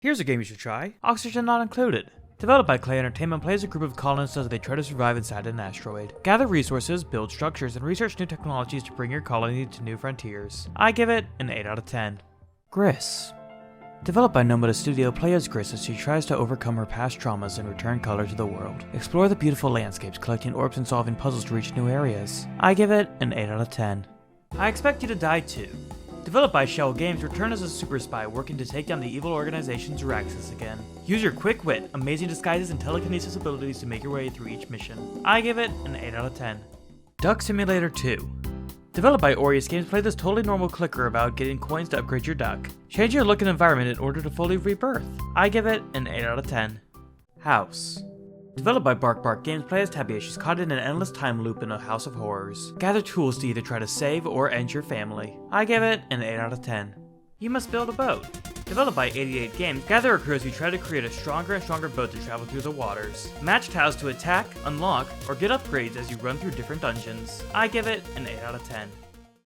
Here's a game you should try, Oxygen Not Included. Developed by Clay Entertainment, plays a group of colonists as they try to survive inside an asteroid. Gather resources, build structures, and research new technologies to bring your colony to new frontiers. I give it an 8 out of 10. Gris. Developed by Nomada Studio, play as Gris as she tries to overcome her past traumas and return color to the world. Explore the beautiful landscapes, collecting orbs and solving puzzles to reach new areas. I give it an 8 out of 10. I Expect You to Die Too. Developed by Shell Games, return as a super spy working to take down the evil organization Zeraxis again. Use your quick wit, amazing disguises, and telekinesis abilities to make your way through each mission. I give it an 8 out of 10. Duck Simulator 2. Developed by Aureus Games, play this totally normal clicker about getting coins to upgrade your duck. Change your look and environment in order to fully rebirth. I give it an 8 out of 10. House. Developed by Bark Games, play as Tabby as she's caught in an endless time loop in a house of horrors. Gather tools to either try to save or end your family. I give it an 8 out of 10. You Must Build a Boat. Developed by 88 Games, gather a crew as you try to create a stronger and stronger boat to travel through the waters. Match tiles to attack, unlock, or get upgrades as you run through different dungeons. I give it an 8 out of 10.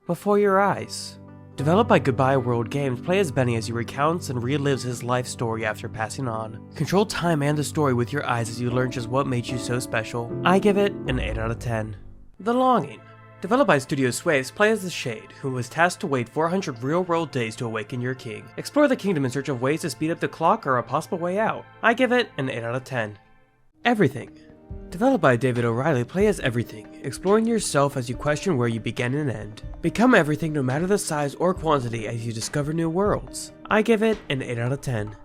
Before Your Eyes. Developed by Goodbye World Games, play as Benny as he recounts and relives his life story after passing on. Control time and the story with your eyes as you learn just what made you so special. I give it an 8 out of 10. The Longing. Developed by Studio Swaves, play as the Shade, who was tasked to wait 400 real-world days to awaken your king. Explore the kingdom in search of ways to speed up the clock or a possible way out. I give it an 8 out of 10. Everything. Developed by David O'Reilly, play as Everything, exploring yourself as you question where you begin and end. Become everything no matter the size or quantity as you discover new worlds. I give it an 8 out of 10.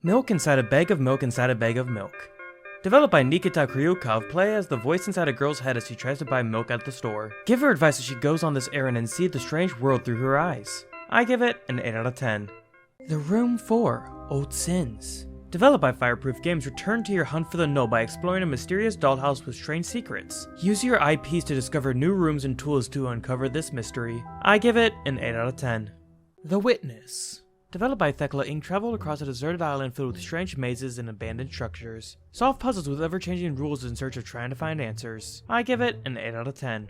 Milk Inside a Bag of Milk Inside a Bag of Milk. Developed by Nikita Kryukov, play as the voice inside a girl's head as she tries to buy milk at the store. Give her advice as she goes on this errand and see the strange world through her eyes. I give it an 8 out of 10. The Room 4, Old Sins. Developed by Fireproof Games, return to your hunt for the null by exploring a mysterious dollhouse with strange secrets. Use your IPs to discover new rooms and tools to uncover this mystery. I give it an 8 out of 10. The Witness. Developed by Thekla Inc., travel across a deserted island filled with strange mazes and abandoned structures. Solve puzzles with ever-changing rules in search of trying to find answers. I give it an 8 out of 10.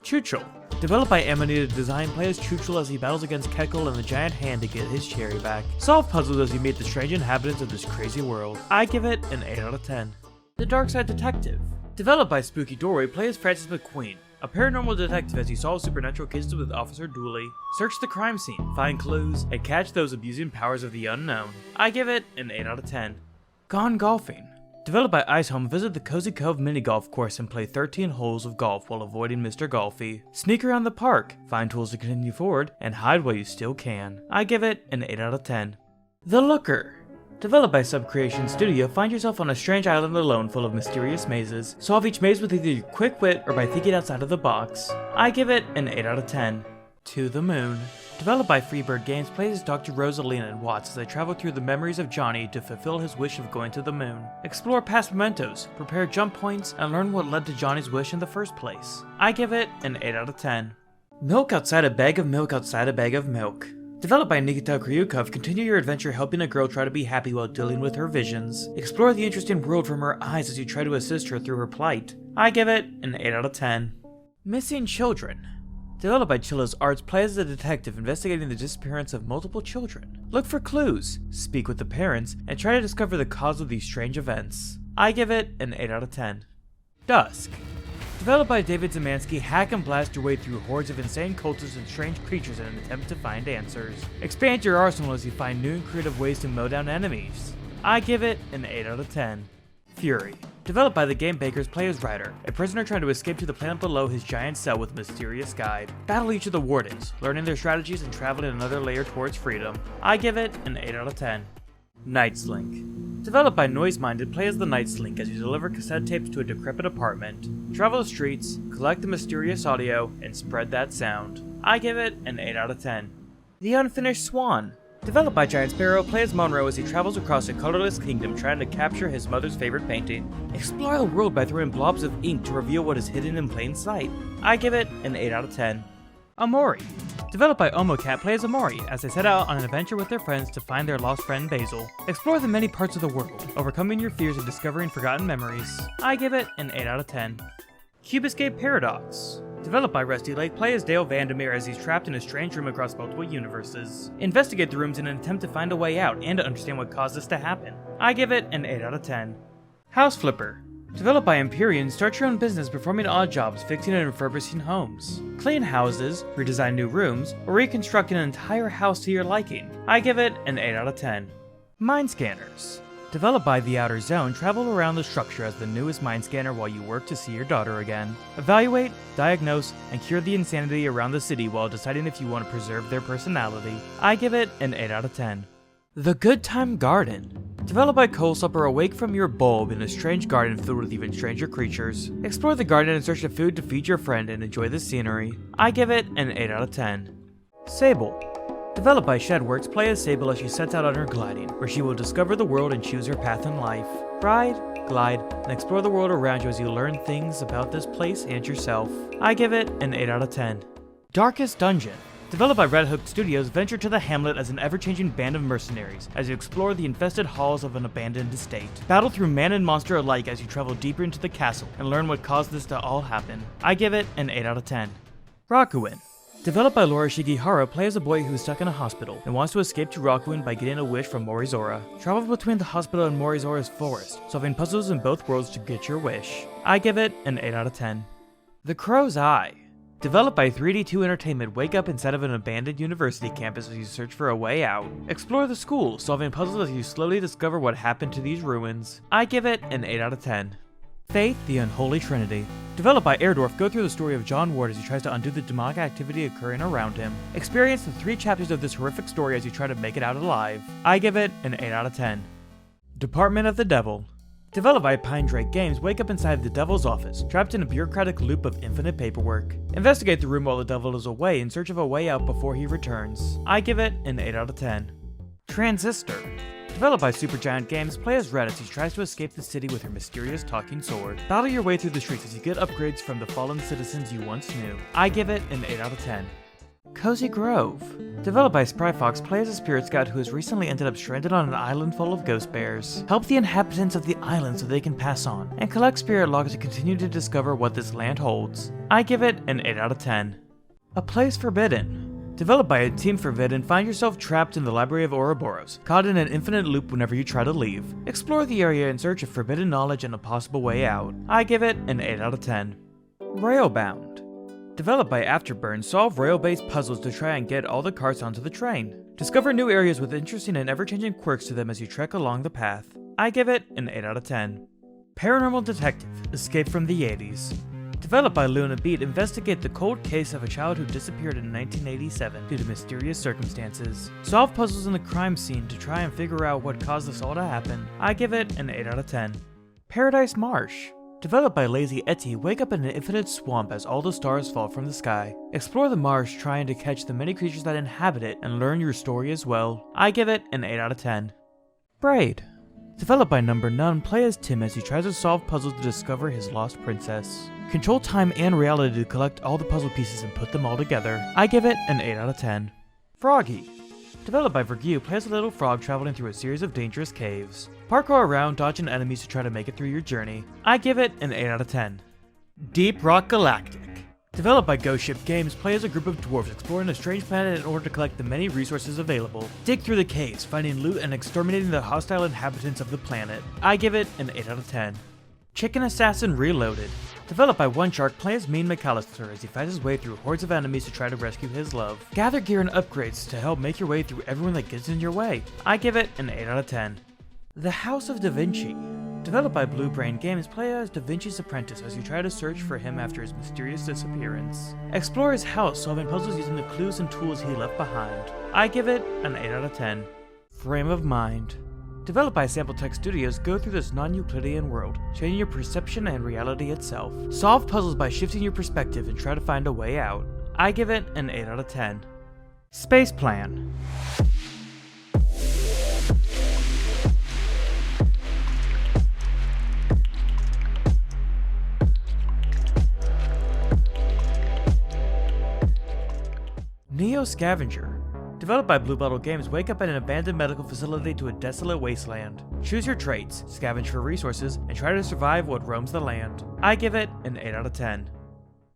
Chuchel. Developed by Amanita Design, play as Chuchel as he battles against Kekel and the giant hand to get his cherry back. Solve puzzles as you meet the strange inhabitants of this crazy world. I give it an 8 out of 10. The Dark Side Detective. Developed by Spooky Doorway, play as Francis McQueen, a paranormal detective as you solve supernatural cases with Officer Dooley. Search the crime scene, find clues, and catch those abusing powers of the unknown. I give it an 8 out of 10. Gone Golfing. Developed by Ice Home, visit the Cozy Cove mini golf course and play 13 holes of golf while avoiding Mr. Golfy. Sneak around the park, find tools to continue forward, and hide while you still can. I give it an 8 out of 10. The Looker. Developed by Subcreation Studio, find yourself on a strange island alone full of mysterious mazes. Solve each maze with either your quick wit or by thinking outside of the box. I give it an 8 out of 10. To the Moon. Developed by Freebird Games, play as Dr. Rosalina and Watts as they travel through the memories of Johnny to fulfill his wish of going to the moon. Explore past mementos, prepare jump points, and learn what led to Johnny's wish in the first place. I give it an 8 out of 10. Milk Outside a Bag of Milk Outside a Bag of Milk. Developed by Nikita Kryukov, continue your adventure helping a girl try to be happy while dealing with her visions. Explore the interesting world from her eyes as you try to assist her through her plight. I give it an 8 out of 10. Missing Children. Developed by Chilla's Arts, play as a detective investigating the disappearance of multiple children. Look for clues, speak with the parents, and try to discover the cause of these strange events. I give it an 8 out of 10. Dusk. Developed by David Zemansky, hack and blast your way through hordes of insane cultists and strange creatures in an attempt to find answers. Expand your arsenal as you find new and creative ways to mow down enemies. I give it an 8 out of 10. Fury. Developed by the Game Bakers, play as Ryder, a prisoner trying to escape to the planet below his giant cell with a mysterious guide. Battle each of the wardens, learning their strategies and traveling another layer towards freedom. I give it an 8 out of 10. Night Slink. Developed by Noise Minded, play as the Night Slink as you deliver cassette tapes to a decrepit apartment. Travel the streets, collect the mysterious audio, and spread that sound. I give it an 8 out of 10. The Unfinished Swan. Developed by Giant Sparrow, play as Monroe as he travels across a colorless kingdom trying to capture his mother's favorite painting. Explore the world by throwing blobs of ink to reveal what is hidden in plain sight. I give it an 8 out of 10. Amori. Developed by Omocat, play as Amori as they set out on an adventure with their friends to find their lost friend Basil. Explore the many parts of the world, overcoming your fears and discovering forgotten memories. I give it an 8 out of 10. Cube Escape Paradox. Developed by Rusty Lake, play as Dale Vandermeer as he's trapped in a strange room across multiple universes. Investigate the rooms in an attempt to find a way out and to understand what caused this to happen. I give it an 8 out of 10. House Flipper. Developed by Empyrean, start your own business performing odd jobs, fixing and refurbishing homes. Clean houses, redesign new rooms, or reconstruct an entire house to your liking. I give it an 8 out of 10. Mind Scanners. Developed by The Outer Zone, travel around the structure as the newest mind scanner while you work to see your daughter again. Evaluate, diagnose, and cure the insanity around the city while deciding if you want to preserve their personality. I give it an 8 out of 10. The Good Time Garden. Developed by Coalsucker, awake from your bulb in a strange garden filled with even stranger creatures. Explore the garden in search of food to feed your friend and enjoy the scenery. I give it an 8 out of 10. Sable. Developed by Shedworks, play as Sable as she sets out on her gliding, where she will discover the world and choose her path in life. Ride, glide, and explore the world around you as you learn things about this place and yourself. I give it an 8 out of 10. Darkest Dungeon. Developed by Red Hook Studios, venture to the hamlet as an ever-changing band of mercenaries as you explore the infested halls of an abandoned estate. Battle through man and monster alike as you travel deeper into the castle and learn what caused this to all happen. I give it an 8 out of 10. Rakuin. Developed by Laura Shigihara, play as a boy who is stuck in a hospital and wants to escape to Rakuin by getting a wish from Morizora. Travel between the hospital and Morizora's forest, solving puzzles in both worlds to get your wish. I give it an 8 out of 10. The Crow's Eye. Developed by 3D2 Entertainment, wake up inside of an abandoned university campus as you search for a way out. Explore the school, solving puzzles as you slowly discover what happened to these ruins. I give it an 8 out of 10. Faith, the Unholy Trinity. Developed by Airdorf, go through the story of John Ward as he tries to undo the demonic activity occurring around him. Experience the 3 chapters of this horrific story as you try to make it out alive. I give it an 8 out of 10. Department of the Devil. Developed by Pine Drake Games, wake up inside the Devil's office, trapped in a bureaucratic loop of infinite paperwork. Investigate the room while the Devil is away in search of a way out before he returns. I give it an 8 out of 10. Transistor. Developed by Supergiant Games, play as Red as he tries to escape the city with her mysterious talking sword. Battle your way through the streets as you get upgrades from the fallen citizens you once knew. I give it an 8 out of 10. Cozy Grove. Developed by Spry Fox, play as a spirit scout who has recently ended up stranded on an island full of ghost bears. Help the inhabitants of the island so they can pass on, and collect spirit logs to continue to discover what this land holds. I give it an 8 out of 10. A Place Forbidden. Developed by a Team Forbidden, find yourself trapped in the Library of Ouroboros, caught in an infinite loop whenever you try to leave. Explore the area in search of forbidden knowledge and a possible way out. I give it an 8 out of 10. Railbound. Developed by Afterburn, solve rail-based puzzles to try and get all the carts onto the train. Discover new areas with interesting and ever-changing quirks to them as you trek along the path. I give it an 8 out of 10. Paranormal Detective, Escape from the 80s. Developed by Luna Beat, investigate the cold case of a child who disappeared in 1987 due to mysterious circumstances. Solve puzzles in the crime scene to try and figure out what caused this all to happen. I give it an 8 out of 10. Paradise Marsh. Developed by Lazy Etty, wake up in an infinite swamp as all the stars fall from the sky. Explore the marsh trying to catch the many creatures that inhabit it and learn your story as well. I give it an 8 out of 10. Braid. Developed by Number None, play as Tim as he tries to solve puzzles to discover his lost princess. Control time and reality to collect all the puzzle pieces and put them all together. I give it an 8 out of 10. Froggy. Developed by Vergue, play as a little frog traveling through a series of dangerous caves. Parkour around, dodging enemies to try to make it through your journey. I give it an 8 out of 10. Deep Rock Galactic. Developed by Ghost Ship Games, play as a group of dwarves exploring a strange planet in order to collect the many resources available. Dig through the caves, finding loot and exterminating the hostile inhabitants of the planet. I give it an 8 out of 10. Chicken Assassin Reloaded. Developed by One Shark, play as Mean McAllister as he fights his way through hordes of enemies to try to rescue his love. Gather gear and upgrades to help make your way through everyone that gets in your way. I give it an 8 out of 10. The House of Da Vinci. Developed by Blue Brain Games, play as Da Vinci's apprentice as you try to search for him after his mysterious disappearance. Explore his house, solving puzzles using the clues and tools he left behind. I give it an 8 out of 10. Frame of Mind. Developed by Sample Tech Studios, go through this non-Euclidean world, changing your perception and reality itself. Solve puzzles by shifting your perspective and try to find a way out. I give it an 8 out of 10. Space Plan. Neo Scavenger. Developed by Blue Bottle Games, wake up at an abandoned medical facility to a desolate wasteland. Choose your traits, scavenge for resources, and try to survive what roams the land. I give it an 8 out of 10.